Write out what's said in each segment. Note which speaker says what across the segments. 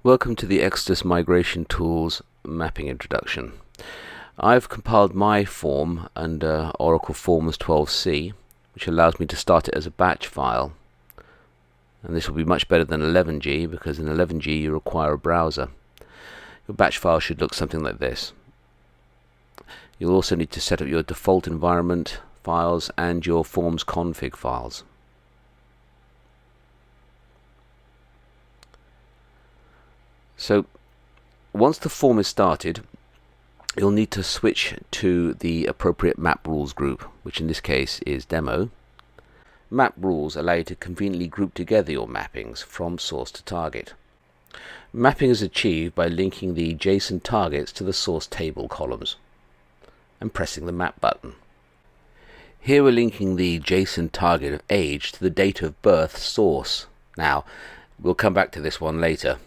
Speaker 1: Welcome to the Exodus Migration Tools mapping introduction. I've compiled my form under Oracle Forms 12c, which allows me to start it as a batch file. And this will be much better than 11g, because in 11g you require a browser. Your batch file should look something like this. You'll also need to set up your default environment files and your forms config files. So once the form is started, you'll need to switch to the appropriate map rules group, which in this case is demo. Map rules allow you to conveniently group together your mappings from source to target. Mapping is achieved by linking the JSON targets to the source table columns and pressing the map button. Here we're linking the JSON target of age to the date of birth source. Now, we'll come back to this one later.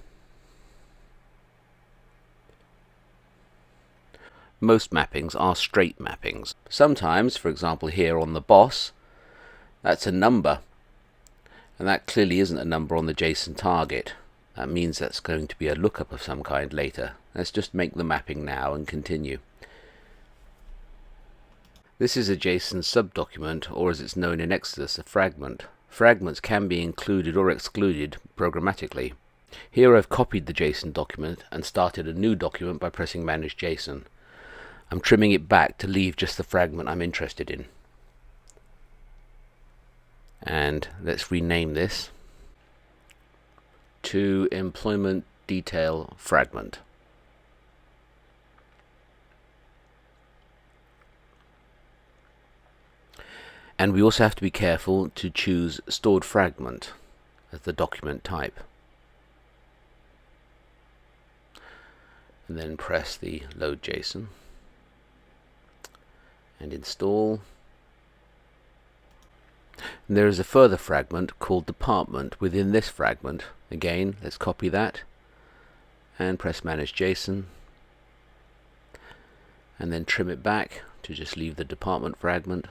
Speaker 1: Most mappings are straight mappings. Sometimes, for example here on the boss, that's a number, and that clearly isn't a number on the JSON target. That means that's going to be a lookup of some kind later. Let's just make the mapping now and continue. This is a JSON subdocument, or as it's known in Exodus, a fragment. Fragments can be included or excluded programmatically. Here I've copied the JSON document and started a new document by pressing Manage JSON. I'm trimming it back to leave just the fragment I'm interested in. And let's rename this to Employment Detail Fragment. And we also have to be careful to choose Stored Fragment as the document type. And then press the Load JSON and install. And there is a further fragment called Department within this fragment. Again, let's copy that and press Manage JSON and then trim it back to just leave the Department fragment.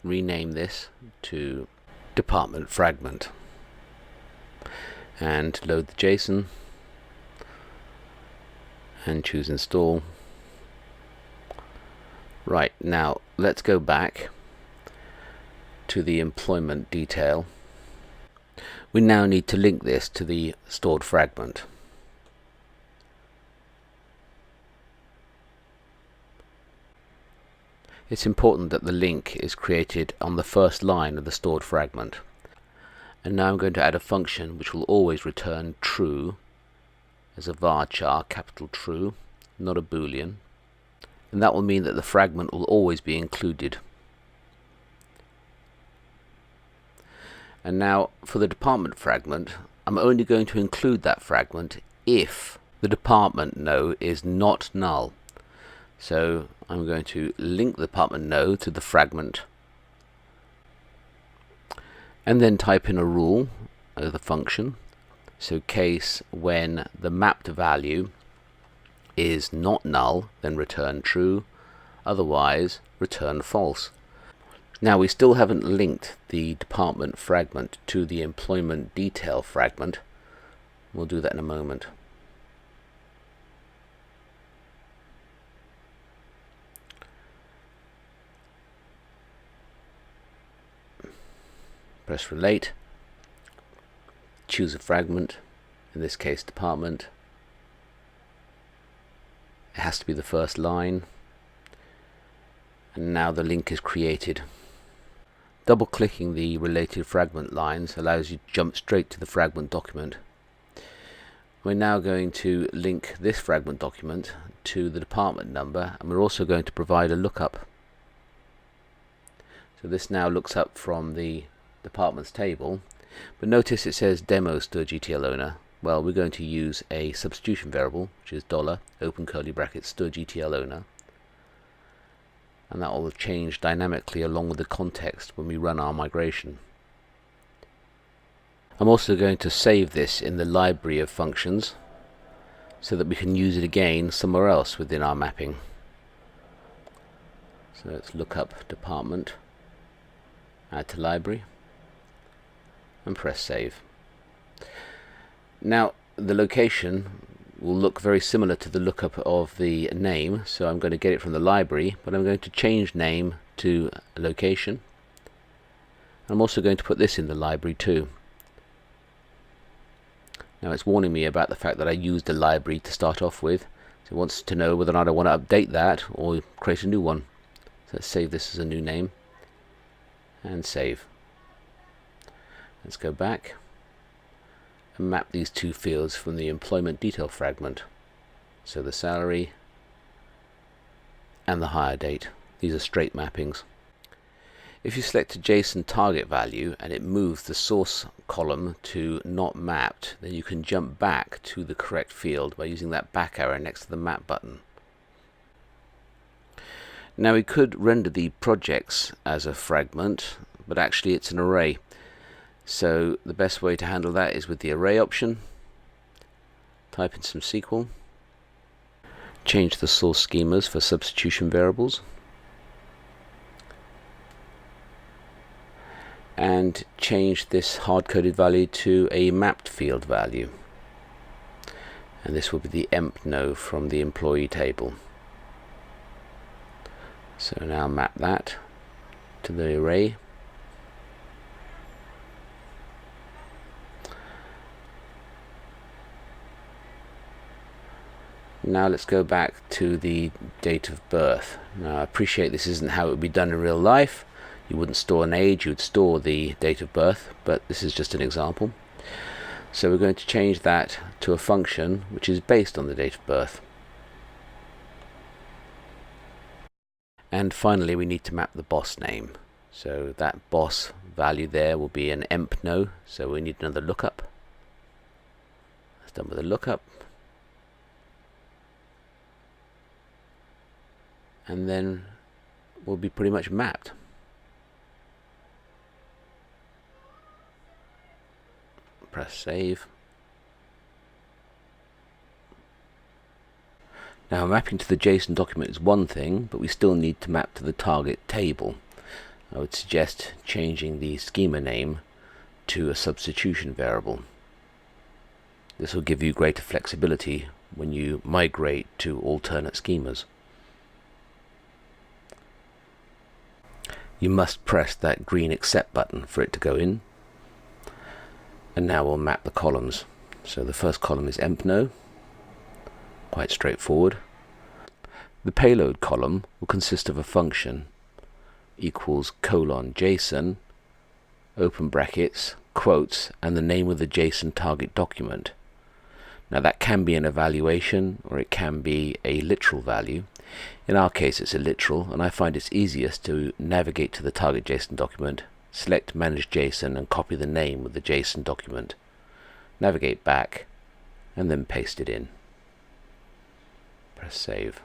Speaker 1: Rename this to Department Fragment and load the JSON and choose Install. Right, now let's go back to the employment detail. We now need to link this to the stored fragment. It's important that the link is created on the first line of the stored fragment. And now I'm going to add a function which will always return true as a varchar, capital true, not a boolean. And that will mean that the fragment will always be included. And now for the department fragment, I'm only going to include that fragment if the department node is not null. So I'm going to link the department node to the fragment and then type in a rule of the function. So case when the mapped value is not null, then return true, otherwise return false. Now we still haven't linked the department fragment to the employment detail fragment. We'll do that in a moment. Press relate, choose a fragment, in this case department. It has to be the first line, and now the link is created. Double clicking the related fragment lines allows you to jump straight to the fragment document. We're now going to link this fragment document to the department number, and we're also going to provide a lookup. So this now looks up from the departments table, but notice it says demo stir-GTL owner. Well, we're going to use a substitution variable, which is $, open curly brackets, stir-GTL owner, and that will change dynamically along with the context when we run our migration. I'm also going to save this in the library of functions so that we can use it again somewhere else within our mapping. So let's look up department, add to library, and press save. Now the location will look very similar to the lookup of the name, so I'm going to get it from the library, but I'm going to change name to location. I'm also going to put this in the library too. Now it's warning me about the fact that I used a library to start off with, so it wants to know whether or not I want to update that or create a new one. So let's save this as a new name and save. Let's go back and map these two fields from the employment detail fragment. So the salary and the hire date. These are straight mappings. If you select a JSON target value and it moves the source column to not mapped, then you can jump back to the correct field by using that back arrow next to the map button. Now we could render the projects as a fragment, but actually it's an array. So the best way to handle that is with the array option. Type in some SQL. Change the source schemas for substitution variables. And change this hard-coded value to a mapped field value. And this will be the empno from the employee table. So now map that to the array. Now let's go back to the date of birth. Now I appreciate this isn't how it would be done in real life. You wouldn't store an age, you would store the date of birth, but this is just an example. So we're going to change that to a function which is based on the date of birth. And finally we need to map the boss name. So that boss value there will be an empno, so we need another lookup. That's done with a lookup. And then we'll be pretty much mapped. Press save. Now mapping to the JSON document is one thing, but we still need to map to the target table. I would suggest changing the schema name to a substitution variable. This will give you greater flexibility when you migrate to alternate schemas. You must press that green accept button for it to go in. And now we'll map the columns. So the first column is empno, quite straightforward. The payload column will consist of a function equals :JSON, open brackets, quotes, and the name of the JSON target document. Now that can be an evaluation or it can be a literal value. In our case it's a literal, and I find it's easiest to navigate to the target JSON document, select Manage JSON and copy the name of the JSON document, navigate back and then paste it in. Press save.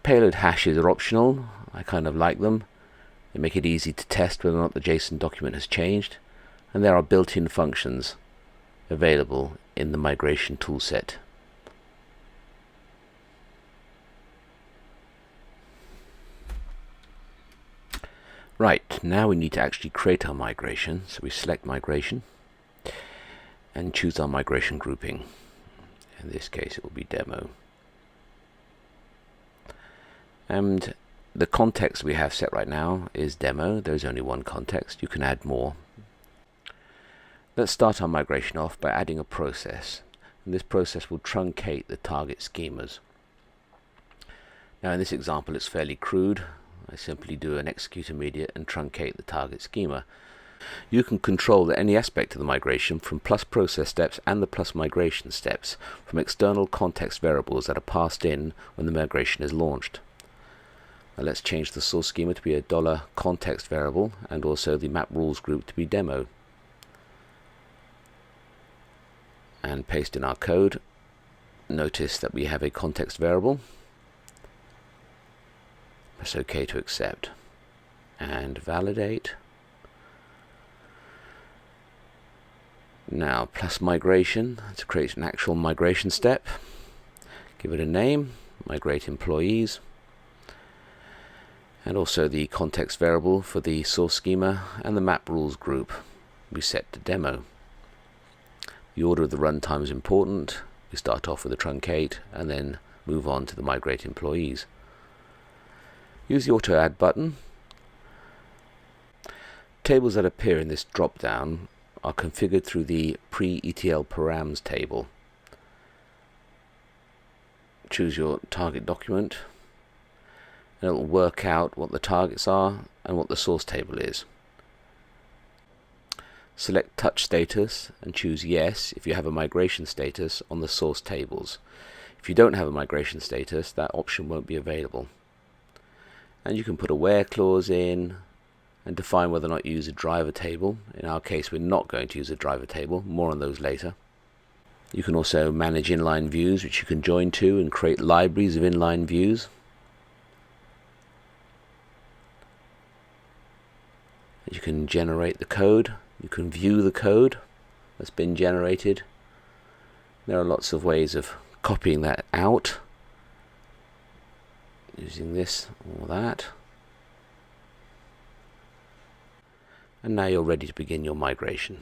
Speaker 1: Payload hashes are optional. I kind of like them. They make it easy to test whether or not the JSON document has changed, and there are built-in functions available in the migration toolset. Right, now we need to actually create our migration, so we select migration and choose our migration grouping. In this case it will be demo. And the context we have set right now is demo. There's only one context, you can add more. Let's start our migration off by adding a process, and this process will truncate the target schemas. Now in this example it's fairly crude. I simply do an execute immediate and truncate the target schema. You can control any aspect of the migration from plus process steps and the plus migration steps from external context variables that are passed in when the migration is launched. Now let's change the source schema to be a $context variable and also the map rules group to be demo. And paste in our code. Notice that we have a context variable. Press OK to accept and validate. Now plus migration, to create an actual migration step, give it a name, migrate employees, and also the context variable for the source schema, and the map rules group we set to demo. The order of the runtime is important. We start off with a truncate and then move on to the migrate employees. Use the auto add button. Tables that appear in this drop down are configured through the pre-ETL params table. Choose your target document, and it will work out what the targets are and what the source table is. Select touch status and choose yes if you have a migration status on the source tables. If you don't have a migration status, that option won't be available. And you can put a where clause in and define whether or not you use a driver table. In our case, we're not going to use a driver table. More on those later. You can also manage inline views, which you can join to and create libraries of inline views. You can generate the code. You can view the code that's been generated. There are lots of ways of copying that out, using this or that. And now you're ready to begin your migration.